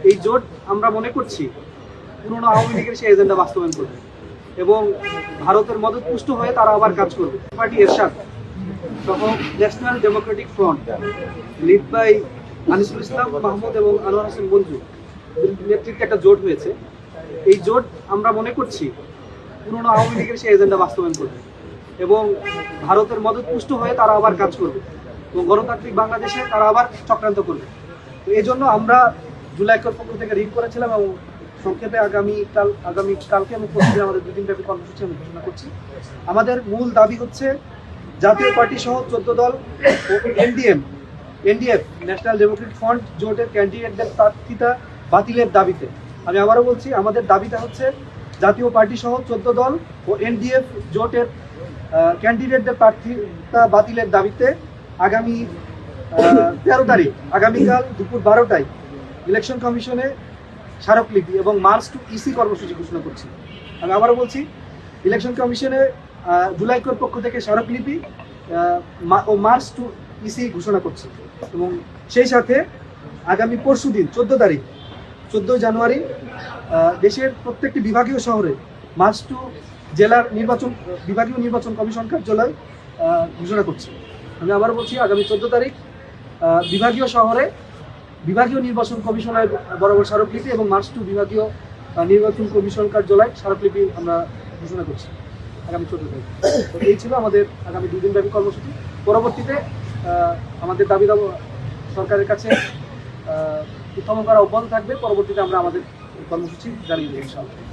এই জোট আমরা মনে করছি পুরনো আওয়ামী লীগের সেই এজেন্ডা বাস্তবায়ন করবে এবং ভারতের মদতপুষ্ট হয়ে তারা আবার কাজ করবে। পার্টি এরশাদ সহ national democratic front lead by Anisul Islam Mahmud এবং আনোয়ার হোসেন মঞ্জু নেতৃত্বে একটা জোট হয়েছে। এই জোট আমরা মনে করছি পুরনো আওয়ামী লীগের সেই এজেন্ডা বাস্তবায়ন করবে এবং ভারতের মদতপুষ্ট হয়ে তারা আবার কাজ করবে এবং গণতান্ত্রিক বাংলাদেশে তারা আবার চক্রান্ত করবে। তো এই জন্য আমরা জুলাই পক্ষ থেকে রিট করেছিলাম এবং সংক্ষেপে আগামীকালকে আমি প্রতিদিন আমাদের 2 দিনব্যাপী কর্মসূচি আমি ঘোষণা করছি। আমাদের মূল দাবি হচ্ছে জাতীয় পার্টি সহ 14 দল ও এনডিএফ ন্যাশনাল ডেমোক্রেটিক ফ্রন্ট জোটের ক্যান্ডিডেটদের প্রার্থিতা বাতিলের দাবিতে। আমি আবারও বলছি, আমাদের দাবিটা হচ্ছে জাতীয় পার্টি সহ 14 দল ও এনডিএফ জোটের ক্যান্ডিডেটদের প্রার্থিতা বাতিলের দাবিতে আগামী 13 তারিখ আগামীকাল দুপুর 12টায় ইলেকশন কমিশনে স্মারকলিপি এবং মার্চ টু ইসি কর্মসূচি ঘোষণা করছি। আমি আবারও বলছি, ইলেকশন কমিশনে জুলাই পক্ষ থেকে স্মারকলিপি ও মার্চ টু ইসি ঘোষণা করছি এবং সেই সাথে আগামী পরশুদিন 14 জানুয়ারি দেশের প্রত্যেকটি বিভাগীয় শহরে মার্চ টু জেলার বিভাগীয় নির্বাচন কমিশন কার্যালয় ঘোষণা করছি। আমি আবার বলছি, আগামী 14 তারিখ বিভাগীয় শহরে বিভাগীয় নির্বাচন কমিশনের বরাবর স্মারকলিপি এবং মার্চ টু বিভাগীয় নির্বাচন কমিশন কার্যালয় স্মারকলিপি আমরা ঘোষণা করছি আগামী 14 তারিখ। তো এই ছিল আমাদের আগামী 2 দিনব্যাপী কর্মসূচি। পরবর্তীতে আমাদের দাবি সরকারের কাছে উত্থাপন করা অব্যাহত থাকবে। পরবর্তীতে আমরা আমাদের কর্মসূচি জানিয়ে দেব ইনশাআল্লাহ।